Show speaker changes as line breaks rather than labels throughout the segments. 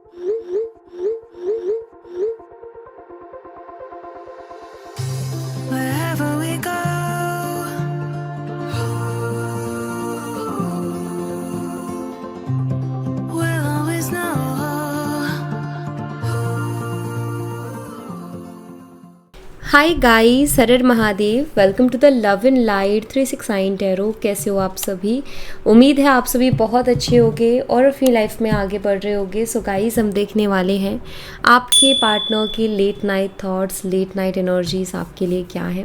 Wherever we go, we'll always know.
Hi guys, हर हर Mahadev. Welcome to the love and light 369 tarot. कैसे हो आप सभी? उम्मीद है आप सभी बहुत अच्छे होगे और अपनी लाइफ में आगे बढ़ रहे होगे। सो गाइस, हम देखने वाले हैं आपके पार्टनर की late night thoughts, late night energies आपके लिए क्या है।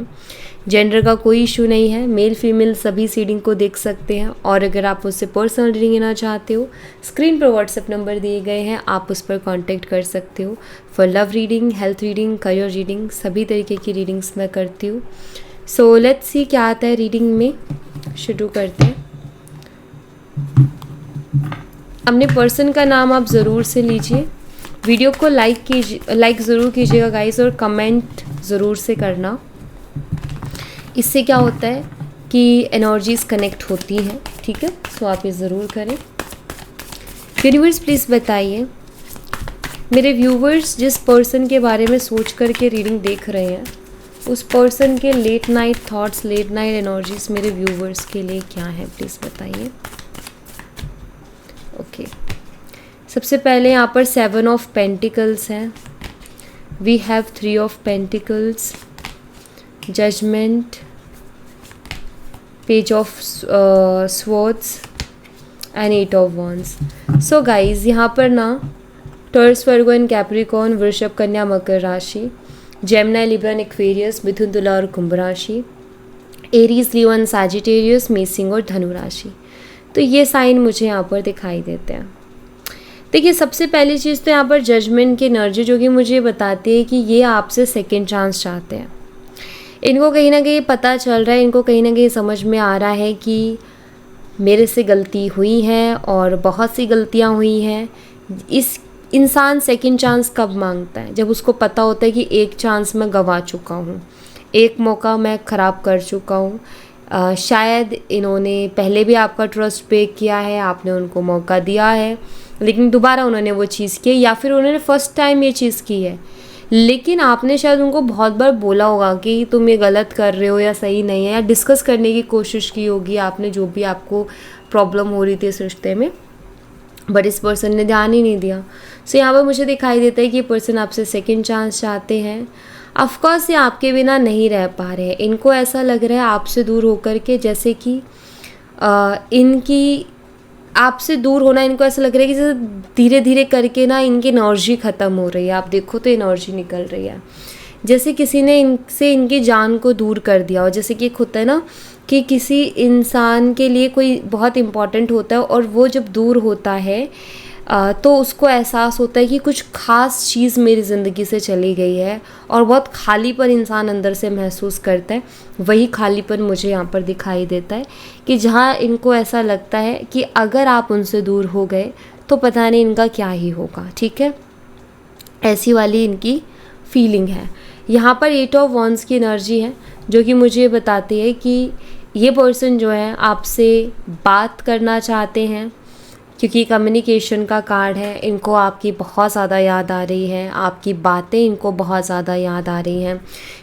जेंडर का कोई इशू नहीं है, मेल फीमेल सभी रीडिंग को देख सकते हैं। और अगर आप उससे पर्सनल रीडिंग लेना चाहते हो, स्क्रीन पर व्हाट्सएप नंबर दिए गए हैं, आप उस पर कांटेक्ट कर सकते हो। For love reading, health reading, career reading, सभी तरीके की रीडिंग्स मैं करती हूँ। सो लेट्स सी क्या आता है रीडिंग में। शुरू करते हैं। अपने पर्सन का नाम आप ज़रूर से लीजिए। वीडियो को लाइक ज़रूर कीजिएगा गाइस, और कमेंट ज़रूर से करना। इससे क्या होता है कि एनर्जीज़ कनेक्ट होती हैं, ठीक है। सो आप ये ज़रूर करें। यूनिवर्स प्लीज़ बताइए, मेरे व्यूवर्स जिस पर्सन के बारे में सोच करके रीडिंग देख रहे हैं, उस पर्सन के late night thoughts, late night energies मेरे व्यूवर्स के लिए क्या है, प्लीज़ बताइए। ओके, सबसे पहले यहाँ पर 7 ऑफ पेंटिकल्स हैं। We have 3 of pentacles, judgement, page of swords and 8 of wands. So guys, यहाँ पर ना टॉरस, वर्गो एंड कैप्रिकॉर्न, वृषभ, कन्या, मकर राशि, जेमिनी, लिब्रा, एक्वेरियस, मिथुन, तुला और कुंभ राशि, एरीज, लियो एंड सैजिटेरियस, मेषिंग और धनु राशि। तो ये साइन मुझे यहाँ पर दिखाई देते हैं। देखिए, सबसे पहली चीज़ तो यहाँ पर जजमेंट की एनर्जी, जो कि मुझे बताती है कि ये आपसे सेकेंड चांस चाहते हैं। इनको कहीं ना कहीं पता चल रहा है, इनको कहीं ना कहीं समझ में आ रहा है कि मेरे से गलती हुई है और बहुत सी गलतियाँ हुई हैं। इस इंसान सेकंड चांस कब मांगता है? जब उसको पता होता है कि एक चांस मैं गंवा चुका हूँ, एक मौका मैं ख़राब कर चुका हूँ। शायद इन्होंने पहले भी आपका ट्रस्ट ब्रेक किया है, आपने उनको मौका दिया है, लेकिन दोबारा उन्होंने वो चीज़ की, या फिर उन्होंने फर्स्ट टाइम ये चीज़ की है, लेकिन आपने शायद उनको बहुत बार बोला होगा कि तुम ये गलत कर रहे हो या सही नहीं है, या डिस्कस करने की कोशिश की होगी आपने, जो भी आपको प्रॉब्लम हो रही थी इस रिश्ते में, बट इस पर्सन ने ध्यान ही नहीं दिया। सो यहाँ पर मुझे दिखाई देता है कि ये पर्सन आपसे सेकंड चांस चाहते हैं। ऑफकोर्स ये आपके बिना नहीं रह पा रहे हैं। इनको ऐसा लग रहा है आपसे दूर होकर के, जैसे कि इनकी आपसे दूर होना, इनको ऐसा लग रहा है कि जैसे धीरे धीरे करके ना इनकी एनर्जी ख़त्म हो रही है। आप देखो तो एनर्जी निकल रही है, जैसे किसी ने इनसे इनकी जान को दूर कर दिया हो। जैसे कि एक होता है ना कि किसी इंसान के लिए कोई बहुत इम्पॉर्टेंट होता है, और वो जब दूर होता है तो उसको एहसास होता है कि कुछ ख़ास चीज़ मेरी ज़िंदगी से चली गई है, और बहुत खालीपन इंसान अंदर से महसूस करता है। वही खालीपन मुझे यहाँ पर दिखाई देता है कि जहाँ इनको ऐसा लगता है कि अगर आप उनसे दूर हो गए तो पता नहीं इनका क्या ही होगा, ठीक है। ऐसी वाली इनकी फीलिंग है। यहाँ पर 8 ऑफ वॉन्ड्स की एनर्जी है, जो कि मुझे बताती है कि ये पर्सन जो है आपसे बात करना चाहते हैं, क्योंकि कम्युनिकेशन का कार्ड है। इनको आपकी बहुत ज़्यादा याद आ रही है, आपकी बातें इनको बहुत ज़्यादा याद आ रही हैं।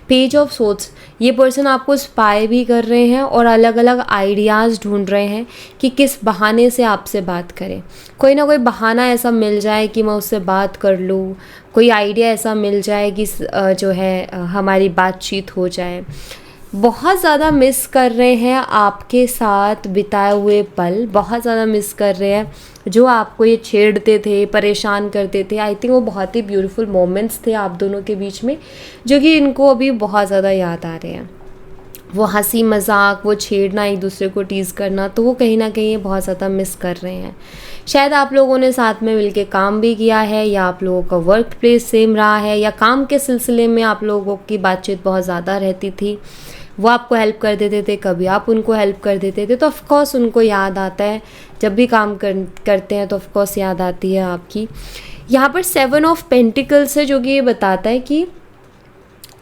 पेज ऑफ सोर्ड्स, ये पर्सन आपको स्पाई भी कर रहे हैं और अलग अलग आइडियाज़ ढूंढ रहे हैं कि किस बहाने से आपसे बात करें। कोई ना कोई बहाना ऐसा मिल जाए कि मैं उससे बात कर लूँ, कोई आइडिया ऐसा मिल जाए कि जो है हमारी बातचीत हो जाए। बहुत ज़्यादा मिस कर रहे हैं आपके साथ बिताए हुए पल, बहुत ज़्यादा मिस कर रहे हैं जो आपको ये छेड़ते थे, परेशान करते थे। आई थिंक वो बहुत ही ब्यूटीफुल मोमेंट्स थे आप दोनों के बीच में, जो कि इनको अभी बहुत ज़्यादा याद आ रहे हैं। वो हंसी मजाक, वो छेड़ना, एक दूसरे को टीज़ करना, तो वो कहीं ना कहीं बहुत ज़्यादा मिस कर रहे हैं। शायद आप लोगों ने साथ में मिलके काम भी किया है, या आप लोगों का वर्क प्लेस सेम रहा है, या काम के सिलसिले में आप लोगों की बातचीत बहुत ज़्यादा रहती थी। वो आपको हेल्प कर देते थे, कभी आप उनको हेल्प कर देते थे, तो ऑफकोर्स उनको याद आता है। जब भी काम करते हैं तो ऑफकोर्स याद आती है आपकी। यहाँ पर 7 ऑफ पेंटिकल्स है, जो कि ये बताता है कि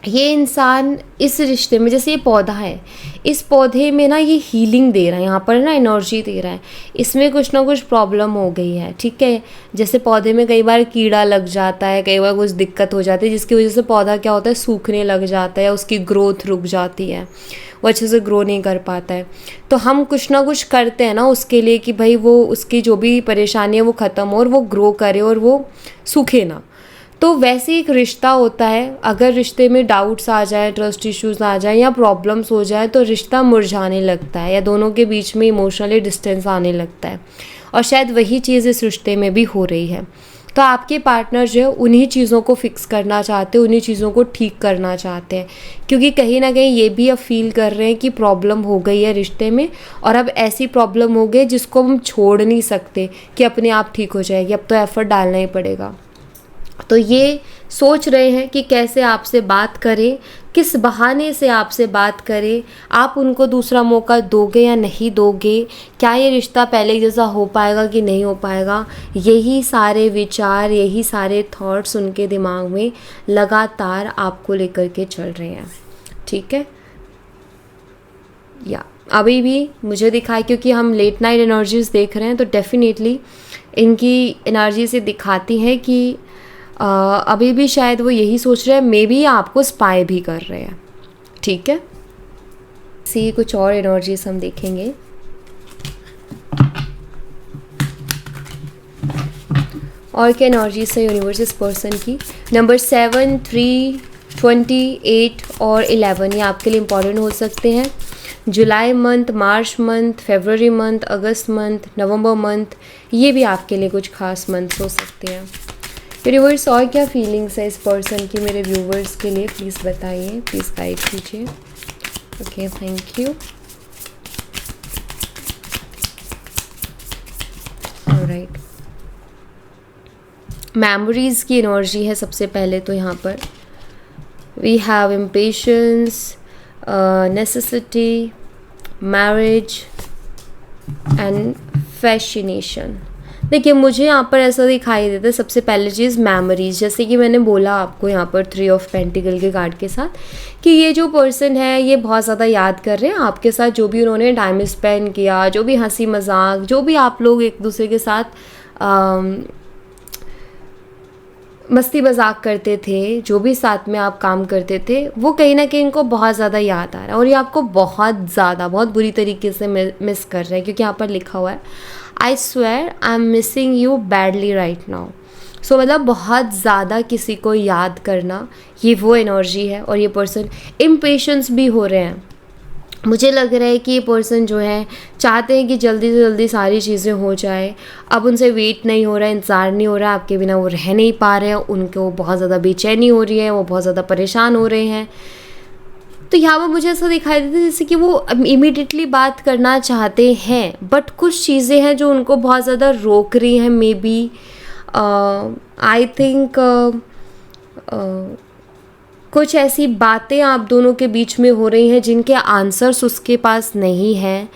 ये इंसान इस रिश्ते में, जैसे ये पौधा है, इस पौधे में ना ये हीलिंग दे रहा है, यहाँ पर ना एनर्जी दे रहा है, इसमें कुछ ना कुछ प्रॉब्लम हो गई है, ठीक है। जैसे पौधे में कई बार कीड़ा लग जाता है, कई बार कुछ दिक्कत हो जाती है, जिसकी वजह से पौधा क्या होता है, सूखने लग जाता है, या उसकी ग्रोथ रुक जाती है, वो अच्छे से ग्रो नहीं कर पाता है। तो हम कुछ ना कुछ करते हैं ना उसके लिए कि भाई वो उसकी जो भी परेशानी है वो ख़त्म हो और वो ग्रो करे और वो सूखे ना। तो वैसे एक रिश्ता होता है, अगर रिश्ते में डाउट्स आ जाए, ट्रस्ट इश्यूज आ जाए या प्रॉब्लम्स हो जाए तो रिश्ता मुरझाने लगता है, या दोनों के बीच में इमोशनली डिस्टेंस आने लगता है। और शायद वही चीज़ इस रिश्ते में भी हो रही है। तो आपके पार्टनर जो है उन्हीं चीज़ों को फिक्स करना चाहते हैं, उन्हीं चीज़ों को ठीक करना चाहते हैं, क्योंकि कहीं ना कहीं ये भी अब फील कर रहे हैं कि प्रॉब्लम हो गई है रिश्ते में, और अब ऐसी प्रॉब्लम हो गई जिसको हम छोड़ नहीं सकते कि अपने आप ठीक हो जाएगी, अब तो एफर्ट डालना ही पड़ेगा। तो ये सोच रहे हैं कि कैसे आपसे बात करें, किस बहाने से आपसे बात करें, आप उनको दूसरा मौका दोगे या नहीं दोगे, क्या ये रिश्ता पहले जैसा हो पाएगा कि नहीं हो पाएगा। यही सारे विचार, यही सारे थॉट्स उनके दिमाग में लगातार आपको लेकर के चल रहे हैं, ठीक है। या अभी भी मुझे दिखाई, क्योंकि हम लेट नाइट एनर्जीज देख रहे हैं, तो डेफिनेटली इनकी एनर्जी से दिखाती है कि अभी भी शायद वो यही सोच रहे हैं, मे बी आपको स्पाई भी कर रहे हैं, ठीक है। सी कुछ और एनर्जीज हम देखेंगे। और क्या एनर्जीज है यूनिवर्स इस पर्सन की। नंबर 7, 3, 28 और 11 ये आपके लिए इम्पॉर्टेंट हो सकते हैं। जुलाई मंथ, मार्च मंथ, फरवरी मंथ, अगस्त मंथ, नवंबर मंथ, ये भी आपके लिए कुछ खास मंथ्स हो सकते हैं। यूनिवर्स और क्या फीलिंग्स है इस पर्सन की मेरे व्यूवर्स के लिए, प्लीज़ बताइए, प्लीज़ गाइड कीजिए। Okay, thank you. Alright, memories की एनर्जी है सबसे पहले तो यहाँ पर। We have impatience, necessity, marriage and fascination. देखिए मुझे यहाँ पर ऐसा दिखाई देता है, सबसे पहले चीज़ मेमोरीज, जैसे कि मैंने बोला आपको यहाँ पर 3 ऑफ पेंटिकल के कार्ड के साथ कि ये जो पर्सन है ये बहुत ज़्यादा याद कर रहे हैं आपके साथ, जो भी उन्होंने टाइम स्पेंड किया, जो भी हंसी मजाक, जो भी आप लोग एक दूसरे के साथ मस्ती मजाक करते थे, जो भी साथ में आप काम करते थे, वो कहीं ना कहीं इनको बहुत ज़्यादा याद आ रहा है, और ये आपको बहुत ज़्यादा, बहुत बुरी तरीके से मिस कर रहे हैं, क्योंकि यहाँ पर लिखा हुआ है I swear I am missing you badly right now. So मतलब बहुत ज़्यादा किसी को याद करना, ये वो एनर्जी है। और ये पर्सन इम्पेशेंस भी हो रहे हैं, मुझे लग रहा है कि ये पर्सन जो है चाहते हैं कि जल्दी से जल्दी सारी चीज़ें हो जाए, अब उनसे वेट नहीं हो रहा है, इंतज़ार नहीं हो रहा है, आपके बिना वो रह नहीं पा रहे हैं, उनको बहुत ज़्यादा बेचैनी हो रही है, वो बहुत ज़्यादा परेशान हो रहे हैं। तो यहाँ पर मुझे ऐसा दिखाई देता है जैसे कि वो इमीडिएटली बात करना चाहते हैं, बट कुछ चीज़ें हैं जो उनको बहुत ज़्यादा रोक रही हैं। मे बी आई थिंक कुछ ऐसी बातें आप दोनों के बीच में हो रही हैं जिनके आंसर्स उसके पास नहीं हैं,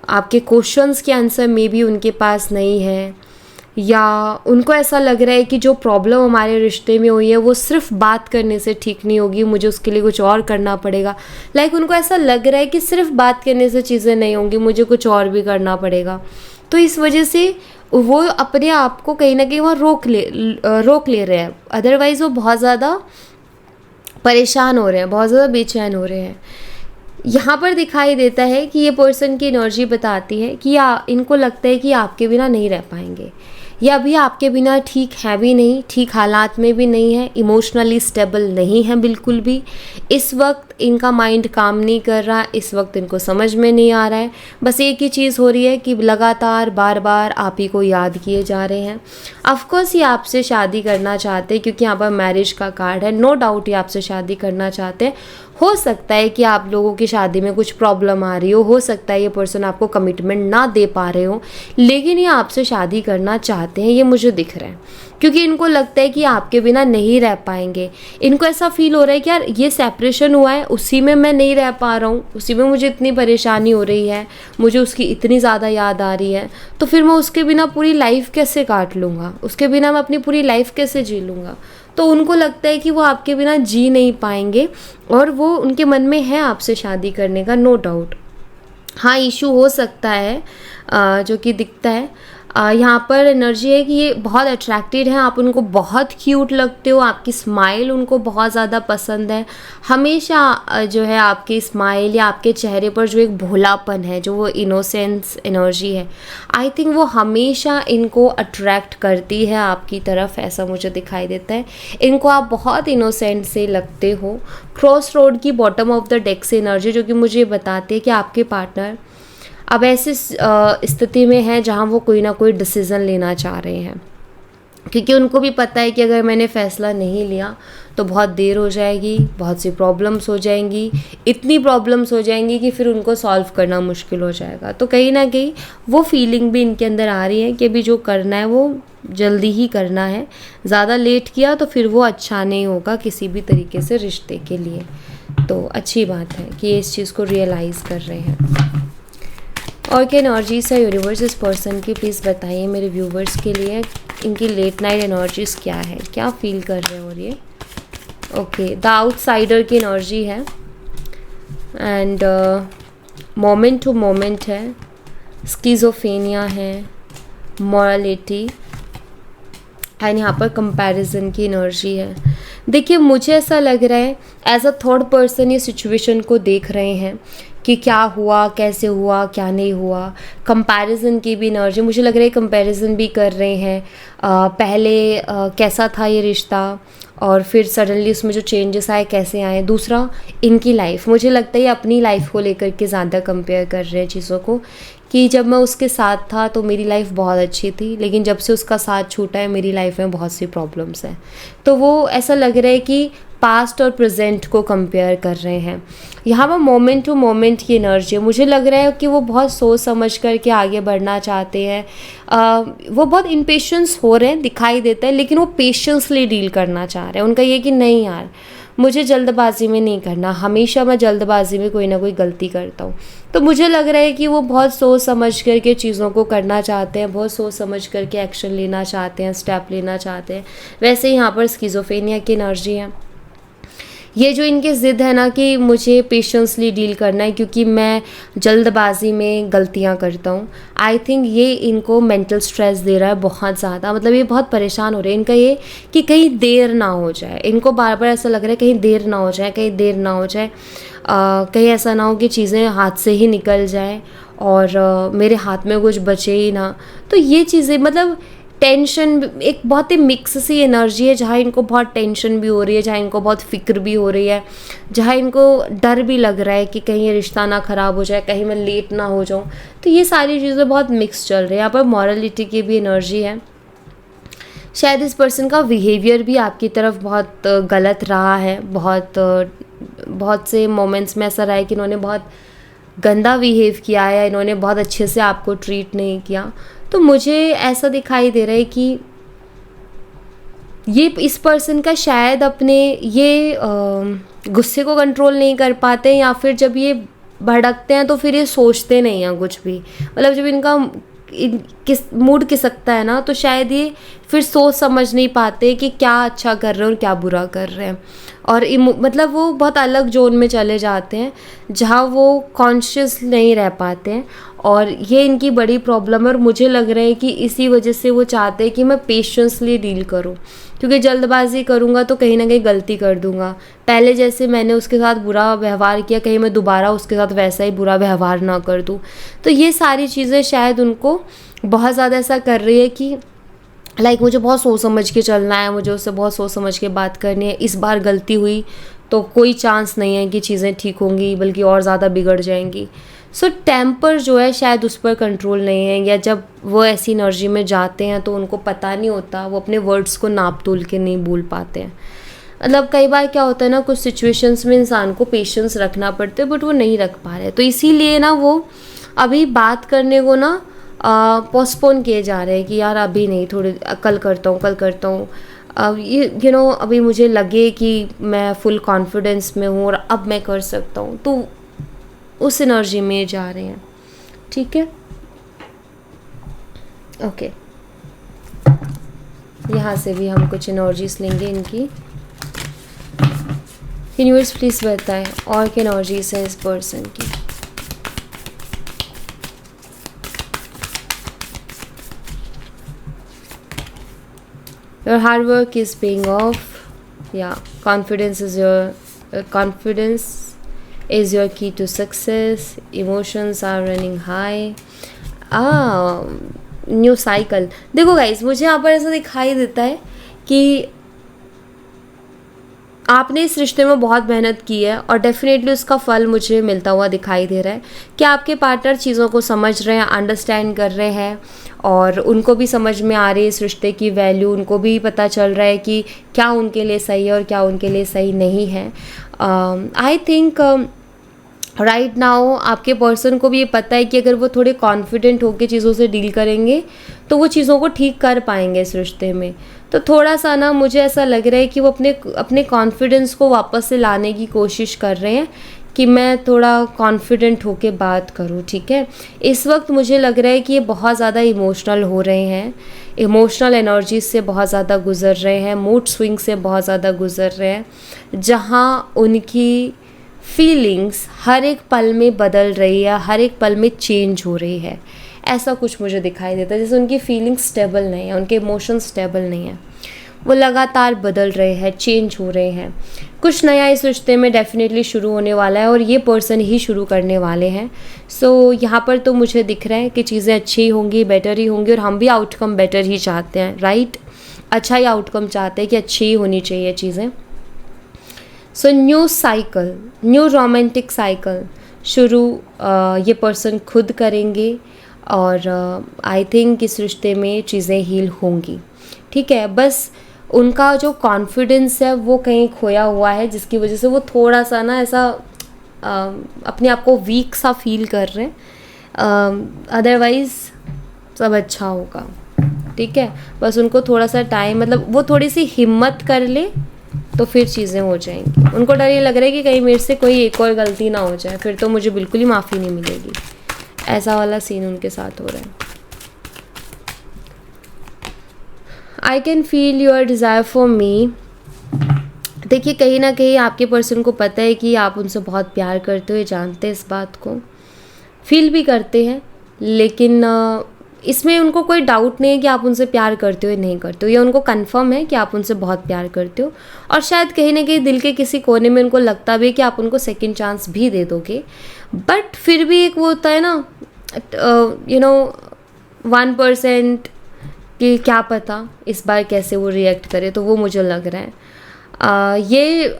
आपके क्वेश्चंस के आंसर मे बी उनके पास नहीं है, या उनको ऐसा लग रहा है कि जो प्रॉब्लम हमारे रिश्ते में हुई है वो सिर्फ बात करने से ठीक नहीं होगी, मुझे उसके लिए कुछ और करना पड़ेगा। लाइक उनको ऐसा लग रहा है कि सिर्फ बात करने से चीज़ें नहीं होंगी, मुझे कुछ और भी करना पड़ेगा। तो इस वजह से वो अपने आप को कहीं ना कहीं वहाँ रोक ले रहे हैं, अदरवाइज़ वो बहुत ज़्यादा परेशान हो रहे हैं, बहुत ज़्यादा बेचैन हो रहे हैं। यहाँ पर दिखाई देता है कि ये पर्सन की एनर्जी बताती है कि इनको लगता है कि आपके बिना नहीं रह पाएंगे, या अभी आपके बिना ठीक है भी नहीं, ठीक हालात में भी नहीं है, इमोशनली स्टेबल नहीं है बिल्कुल भी। इस वक्त इनका माइंड काम नहीं कर रहा, इस वक्त इनको समझ में नहीं आ रहा है, बस एक ही चीज़ हो रही है कि लगातार बार बार आप ही को याद किए जा रहे हैं। ऑफकोर्स ये आपसे शादी करना चाहते हैं, क्योंकि यहाँ पर मैरिज का कार्ड है, नो डाउट ये आपसे शादी करना चाहते हैं। हो सकता है कि आप लोगों की शादी में कुछ प्रॉब्लम आ रही हो सकता है ये पर्सन आपको कमिटमेंट ना दे पा रहे हो, लेकिन ये आपसे शादी करना चाहते हैं, ये मुझे दिख रहा है, क्योंकि इनको लगता है कि आपके बिना नहीं रह पाएंगे। इनको ऐसा फील हो रहा है कि यार ये सेपरेशन हुआ है, उसी में मैं नहीं रह पा रहा हूँ, उसी में मुझे इतनी परेशानी हो रही है, मुझे उसकी इतनी ज़्यादा याद आ रही है, तो फिर मैं उसके बिना पूरी लाइफ कैसे काट लूँगा, उसके बिना मैं अपनी पूरी लाइफ कैसे जी लूँगा। तो उनको लगता है कि वो आपके बिना जी नहीं पाएंगे, और वो उनके मन में है आपसे शादी करने का, नो डाउट। हाँ, इशू हो सकता है जो कि दिखता है यहाँ पर एनर्जी है कि ये बहुत अट्रैक्टेड हैं, आप उनको बहुत क्यूट लगते हो, आपकी स्माइल उनको बहुत ज़्यादा पसंद है। हमेशा जो है आपकी स्माइल या आपके चेहरे पर जो एक भोलापन है, जो वो इनोसेंस एनर्जी है, आई थिंक वो हमेशा इनको अट्रैक्ट करती है आपकी तरफ, ऐसा मुझे दिखाई देता है। इनको आप बहुत इनोसेंट से लगते हो। क्रॉस रोड की बॉटम ऑफ द डेक से एनर्जी जो कि मुझे बताती है कि आपके पार्टनर अब ऐसी स्थिति में है जहाँ वो कोई ना कोई डिसीज़न लेना चाह रहे हैं, क्योंकि उनको भी पता है कि अगर मैंने फ़ैसला नहीं लिया तो बहुत देर हो जाएगी, बहुत सी प्रॉब्लम्स हो जाएंगी, इतनी प्रॉब्लम्स हो जाएंगी कि फिर उनको सॉल्व करना मुश्किल हो जाएगा। तो कहीं ना कहीं वो फीलिंग भी इनके अंदर आ रही है कि अभी जो करना है वो जल्दी ही करना है, ज़्यादा लेट किया तो फिर वो अच्छा नहीं होगा किसी भी तरीके से रिश्ते के लिए। तो अच्छी बात है कि ये इस चीज़ को रियलाइज़ कर रहे हैं। और क्या एनर्जीज है यूनिवर्स इस पर्सन की, प्लीज़ बताइए मेरे व्यूवर्स के लिए, इनकी लेट नाइट एनर्जीज क्या है, क्या फील कर रहे हैं। और ये ओके, द आउटसाइडर की एनर्जी है, एंड मोमेंट टू मोमेंट है, स्किज़ोफ्रेनिया है, मॉरलिटी, एंड यहाँ पर कंपैरिजन की एनर्जी है। देखिए, मुझे ऐसा लग रहा है एज अ थर्ड पर्सन ये सिचुएशन को देख रहे हैं कि क्या हुआ, कैसे हुआ, क्या नहीं हुआ। कंपैरिजन की भी एनर्जी मुझे लग रहा है, कंपैरिजन भी कर रहे हैं पहले कैसा था ये रिश्ता, और फिर सडनली उसमें जो चेंजेस आए कैसे आए। दूसरा, इनकी लाइफ, मुझे लगता है ये अपनी लाइफ को लेकर के ज़्यादा कंपेयर कर रहे हैं चीज़ों को, कि जब मैं उसके साथ था तो मेरी लाइफ बहुत अच्छी थी, लेकिन जब से उसका साथ छूटा है मेरी लाइफ में बहुत सी प्रॉब्लम्स हैं। तो वो ऐसा लग रहा है कि पास्ट और प्रेजेंट को कंपेयर कर रहे हैं। यहाँ पर मोमेंट टू मोमेंट की एनर्जी, मुझे लग रहा है कि वो बहुत सोच समझ कर के आगे बढ़ना चाहते हैं। वो बहुत इम्पेशेंस हो रहे हैं, दिखाई देता है, लेकिन वो पेशेंसली डील करना चाह रहे हैं। उनका ये कि नहीं यार, मुझे जल्दबाजी में नहीं करना, हमेशा मैं जल्दबाजी में कोई ना कोई गलती करता हूँ। तो मुझे लग रहा है कि वो बहुत सोच समझ कर के चीज़ों को करना चाहते हैं, बहुत सोच समझ कर के एक्शन लेना चाहते हैं, स्टेप लेना चाहते हैं। वैसे ही यहाँ पर स्किज़ोफ्रेनिया की एनर्जी है। ये जो इनकी ज़िद है ना कि मुझे पेशेंसली डील करना है क्योंकि मैं जल्दबाजी में गलतियाँ करता हूँ, आई थिंक ये इनको मेंटल स्ट्रेस दे रहा है बहुत ज़्यादा। मतलब ये बहुत परेशान हो रहे हैं। इनका ये कि कहीं देर ना हो जाए, इनको बार बार ऐसा लग रहा है कहीं देर ना हो जाए, कहीं देर ना हो जाए, कहीं ऐसा ना हो कि चीज़ें हाथ से ही निकल जाए और मेरे हाथ में कुछ बचे ही ना। तो ये चीज़ें, मतलब टेंशन, एक बहुत ही मिक्स सी एनर्जी है, जहाँ इनको बहुत टेंशन भी हो रही है, जहाँ इनको बहुत फिक्र भी हो रही है, जहाँ इनको डर भी लग रहा है कि कहीं ये रिश्ता ना ख़राब हो जाए, कहीं मैं लेट ना हो जाऊँ। तो ये सारी चीज़ें बहुत मिक्स चल रही है। यहाँ पर मॉरलिटी की भी एनर्जी है। शायद इस पर्सन का बिहेवियर भी आपकी तरफ बहुत गलत रहा है। बहुत से मोमेंट्स में ऐसा रहा है कि इन्होंने बहुत गंदा बिहेव किया है, या इन्होंने बहुत अच्छे से आपको ट्रीट नहीं किया। तो मुझे ऐसा दिखाई दे रहा है कि ये इस पर्सन का शायद अपने ये गुस्से को कंट्रोल नहीं कर पाते, या फिर जब ये भड़कते हैं तो फिर ये सोचते नहीं हैं कुछ भी। मतलब जब इनका किस मूड खिसकता है ना, तो शायद ये फिर सोच समझ नहीं पाते कि क्या अच्छा कर रहे हैं और क्या बुरा कर रहे हैं, और मतलब वो बहुत अलग जोन में चले जाते हैं जहाँ वो कॉन्शियस नहीं रह पाते हैं। और ये इनकी बड़ी प्रॉब्लम है, और मुझे लग रहा है कि इसी वजह से वो चाहते हैं कि मैं पेशेंसली डील करूं, क्योंकि जल्दबाजी करूंगा तो कहीं ना कहीं गलती कर दूंगा। पहले जैसे मैंने उसके साथ बुरा व्यवहार किया, कहीं मैं दोबारा उसके साथ वैसा ही बुरा व्यवहार ना कर दूं। तो ये सारी चीज़ें शायद उनको बहुत ज़्यादा ऐसा कर रही है कि मुझे बहुत सोच समझ के चलना है, मुझे उससे बहुत सोच समझ के बात करनी है। इस बार गलती हुई तो कोई चांस नहीं है कि चीज़ें ठीक होंगी, बल्कि और ज़्यादा बिगड़ जाएंगी। सो टेम्पर जो है शायद उस पर कंट्रोल नहीं है, या जब वो ऐसी एनर्जी में जाते हैं तो उनको पता नहीं होता, वो अपने वर्ड्स को नाप तोल के नहीं बोल पाते हैं। मतलब कई बार क्या होता है ना, कुछ सिचुएशंस में इंसान को पेशेंस रखना पड़ता है, बट वो नहीं रख पा रहे। तो इसीलिए ना वो अभी बात करने को ना पोस्टपोन किए जा रहे हैं कि यार अभी नहीं, थोड़ी कल करता हूँ। अब ये अभी मुझे लगे कि मैं फुल कॉन्फिडेंस में हूँ और अब मैं कर सकता हूँ, तो उस एनर्जी में जा रहे हैं। ठीक है, ओके। यहाँ से भी हम कुछ एनर्जीज लेंगे इनकी। यूनिवर्स प्लीज बताएं और क्या एनर्जीज है इस पर्सन की। Your hard work is paying off. Yeah, confidence is your key to success. Emotions are running high. New cycle. देखो गाइस, मुझे यहाँ पर ऐसा दिखाई देता है कि आपने इस रिश्ते में बहुत मेहनत की है और डेफिनेटली उसका फल मुझे मिलता हुआ दिखाई दे रहा है कि आपके पार्टनर चीज़ों को समझ रहे हैं, अंडरस्टैंड कर रहे हैं और उनको भी समझ में आ रही है इस रिश्ते की वैल्यू। उनको भी पता चल रहा है कि क्या उनके लिए सही है और क्या उनके लिए सही नहीं है। आई थिंक राइट नाउ आपके पर्सन को भी ये पता है कि अगर वो थोड़े कॉन्फिडेंट होकर चीज़ों से डील करेंगे तो वो चीज़ों को ठीक कर पाएंगे इस रिश्ते में। तो थोड़ा सा ना मुझे ऐसा लग रहा है कि वो अपने कॉन्फिडेंस को वापस से लाने की कोशिश कर रहे हैं कि मैं थोड़ा कॉन्फिडेंट होके बात करूं, ठीक है। इस वक्त मुझे लग रहा है कि ये बहुत ज़्यादा इमोशनल हो रहे हैं, इमोशनल एनर्जी से बहुत ज़्यादा गुजर रहे हैं, मूड स्विंग से बहुत ज़्यादा गुजर रहे हैं, जहाँ उनकी फीलिंग्स हर एक पल में बदल रही है, हर एक पल में चेंज हो रही है। ऐसा कुछ मुझे दिखाई देता है, जैसे उनकी फीलिंग्स स्टेबल नहीं है, उनके इमोशंस स्टेबल नहीं है, वो लगातार बदल रहे हैं, चेंज हो रहे हैं। कुछ नया इस रिश्ते में डेफिनेटली शुरू होने वाला है और ये पर्सन ही शुरू करने वाले हैं। सो यहाँ पर तो मुझे दिख रहा है कि चीज़ें अच्छी ही होंगी, बेटर ही होंगी और हम भी आउटकम बेटर ही चाहते हैं, राइट। अच्छा ही आउटकम चाहते हैं कि अच्छी ही होनी चाहिए चीज़ें। So new cycle, new romantic cycle शुरू ये पर्सन खुद करेंगे और आई थिंक इस रिश्ते में चीज़ें हील होंगी, ठीक है। बस उनका जो कॉन्फिडेंस है वो कहीं खोया हुआ है, जिसकी वजह से वो थोड़ा सा ना ऐसा अपने आप को वीक सा फील कर रहे हैं। अदरवाइज़ सब अच्छा होगा, ठीक है। बस उनको थोड़ा सा टाइम, मतलब वो थोड़ी सी हिम्मत कर ले तो फिर चीज़ें हो जाएंगी। उनको डर ये लग रहा है कि कहीं मेरे से कोई एक और गलती ना हो जाए, फिर तो मुझे बिल्कुल ही माफ़ी नहीं मिलेगी। ऐसा वाला सीन उनके साथ हो रहा है। I can feel your desire for me. देखिए, कहीं ना कहीं आपके पर्सन को पता है कि आप उनसे बहुत प्यार करते हो, ये जानते हैं इस बात को, फील भी करते हैं, लेकिन इसमें उनको कोई डाउट नहीं है कि आप उनसे प्यार करते हो या नहीं करते हो। ये उनको कंफर्म है कि आप उनसे बहुत प्यार करते हो और शायद कहीं ना कहीं दिल के किसी कोने में उनको लगता भी है कि आप उनको सेकंड चांस भी दे दोगे। बट फिर भी एक वो होता है ना, 1% कि क्या पता इस बार कैसे वो रिएक्ट करे, तो वो मुझे लग रहा है ये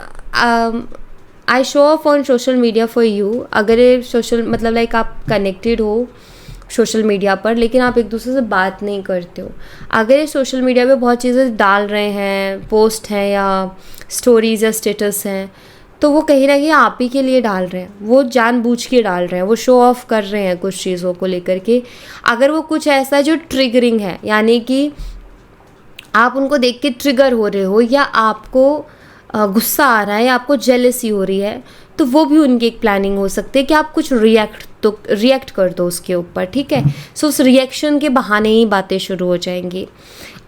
I show off on social media for you. अगर ये सोशल मतलब लाइक आप कनेक्टेड हो सोशल मीडिया पर, लेकिन आप एक दूसरे से बात नहीं करते हो, अगर ये सोशल मीडिया पे बहुत चीज़ें डाल रहे हैं, पोस्ट हैं या स्टोरीज़ या स्टेटस हैं, तो वो कहीं ना कहीं आप ही के लिए डाल रहे हैं, वो जानबूझ के डाल रहे हैं, वो शो ऑफ कर रहे हैं कुछ चीज़ों को लेकर के। अगर वो कुछ ऐसा जो ट्रिगरिंग है, यानी कि आप उनको देख के ट्रिगर हो रहे हो या आपको गुस्सा आ रहा है या आपको जेलसी हो रही है, तो वो भी उनकी एक प्लानिंग हो सकती है कि आप कुछ रिएक्ट कर दो उसके ऊपर, ठीक है। सो उस रिएक्शन के बहाने ही बातें शुरू हो जाएंगी।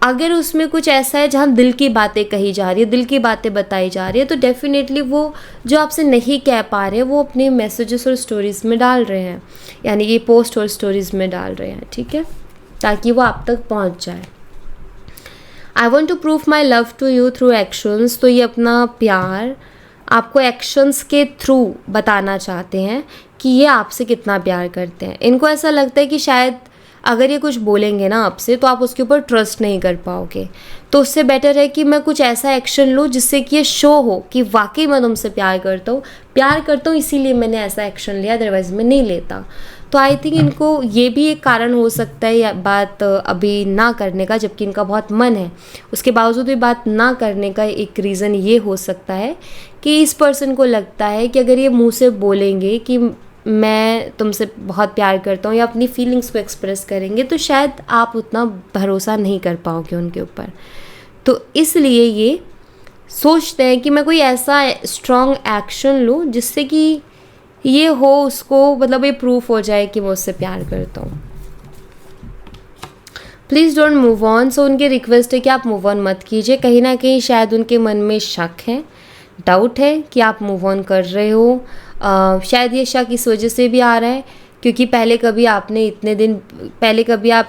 अगर उसमें कुछ ऐसा है जहाँ दिल की बातें कही जा रही है, दिल की बातें बताई जा रही है, तो डेफिनेटली वो जो आपसे नहीं कह पा रहे वो अपने मैसेजेस और स्टोरीज़ में डाल रहे हैं, यानी कि पोस्ट और स्टोरीज़ में डाल रहे हैं, ठीक है, ताकि वो आप तक पहुँच जाए। I want to prove my love to you through actions. तो ये अपना प्यार आपको एक्शंस के थ्रू बताना चाहते हैं कि ये आपसे कितना प्यार करते हैं। इनको ऐसा लगता है कि शायद अगर ये कुछ बोलेंगे ना आपसे तो आप उसके ऊपर ट्रस्ट नहीं कर पाओगे, तो उससे बेटर है कि मैं कुछ ऐसा एक्शन लूँ जिससे कि ये शो हो कि वाकई मैं तुमसे प्यार करता हूँ इसीलिए मैंने ऐसा एक्शन लिया, अदरवाइज़ मैं नहीं लेता। तो आई थिंक इनको ये भी एक कारण हो सकता है बात अभी ना करने का, जबकि इनका बहुत मन है, उसके बावजूद भी बात ना करने का एक रीज़न ये हो सकता है कि इस पर्सन को लगता है कि अगर ये मुंह से बोलेंगे कि मैं तुमसे बहुत प्यार करता हूँ या अपनी फीलिंग्स को एक्सप्रेस करेंगे, तो शायद आप उतना भरोसा नहीं कर पाओगे उनके ऊपर। तो इसलिए ये सोचते हैं कि मैं कोई ऐसा स्ट्रॉन्ग एक्शन लूँ जिससे कि ये हो उसको, मतलब ये प्रूफ हो जाए कि मैं उससे प्यार करता हूँ। Please don't move on. So उनकी रिक्वेस्ट है कि आप मूव ऑन मत कीजिए। कहीं ना कहीं शायद उनके मन में शक है, डाउट है कि आप मूव ऑन कर रहे हो। शायद ये शक इस वजह से भी आ रहा है क्योंकि पहले कभी आप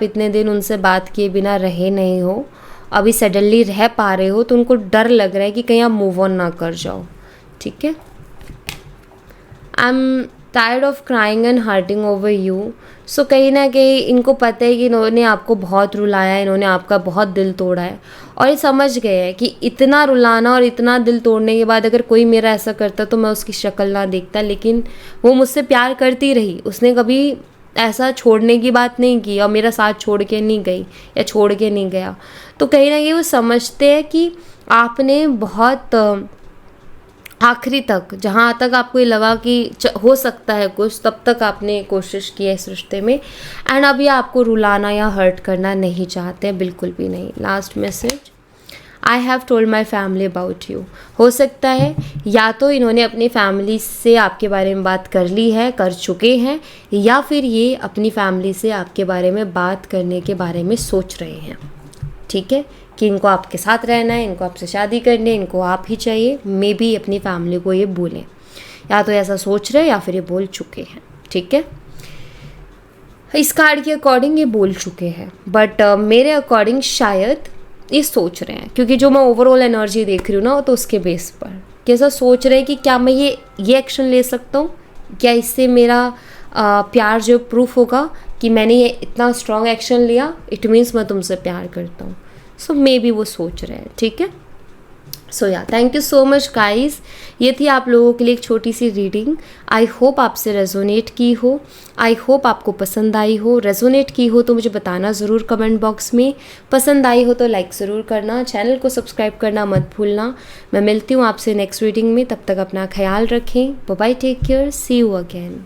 इतने दिन उनसे बात किए बिना रहे नहीं हो, अभी सडनली रह पा रहे हो, तो उनको डर लग रहा है कि कहीं आप मूव ऑन ना कर जाओ। ठीक है। I am tired of crying and hurting over you. So कहीं ना कहीं इनको पता है कि इन्होंने आपको बहुत रुलाया है, इन्होंने आपका बहुत दिल तोड़ा है, और ये समझ गए हैं कि इतना रुलाना और इतना दिल तोड़ने के बाद अगर कोई मेरा ऐसा करता तो मैं उसकी शक्ल ना देखता। लेकिन वो मुझसे प्यार करती रही, उसने कभी ऐसा छोड़ने की बात नहीं की और मेरा साथ छोड़ के नहीं गई या छोड़ के नहीं गया। तो कहीं ना कहीं वो समझते हैं कि आपने बहुत आखिरी तक, जहाँ तक आपको ये लगा कि हो सकता है कुछ, तब तक आपने कोशिश की है इस रिश्ते में, एंड अभी आपको रुलाना या हर्ट करना नहीं चाहते हैं, बिल्कुल भी नहीं। Last message, I have told my family about you. हो सकता है या तो इन्होंने अपनी फैमिली से आपके बारे में बात कर ली है, कर चुके हैं, या फिर ये अपनी फैमिली से आपके बारे में बात करने के बारे में सोच रहे हैं। ठीक है, कि इनको आपके साथ रहना है, इनको आपसे शादी करनी है, इनको आप ही चाहिए। मे बी अपनी फैमिली को ये बोलें, या तो ऐसा सोच रहे हैं या फिर ये बोल चुके हैं। ठीक है, इस कार्ड के अकॉर्डिंग ये बोल चुके हैं, बट मेरे अकॉर्डिंग शायद ये सोच रहे हैं, क्योंकि जो मैं ओवरऑल एनर्जी देख रही हूँ ना, तो उसके बेस पर कैसा सोच रहे हैं कि क्या मैं ये एक्शन ले सकता हूँ, क्या इससे मेरा प्यार जो प्रूफ होगा कि मैंने ये इतना स्ट्रॉन्ग एक्शन लिया, इट मीन्स मैं तुमसे प्यार करता हूँ। सो मे बी वो सोच रहे हैं। ठीक है, सो या thank you so much guys. ये थी आप लोगों के लिए एक छोटी सी रीडिंग। आई होप आपसे रेजोनेट की हो, आई होप आपको पसंद आई हो। रेजोनेट की हो तो मुझे बताना ज़रूर कमेंट बॉक्स में। पसंद आई हो तो लाइक ज़रूर करना, चैनल को सब्सक्राइब करना मत भूलना। मैं मिलती हूँ आपसे नेक्स्ट रीडिंग में, तब तक अपना ख्याल रखें। Bye bye, take care, see you again.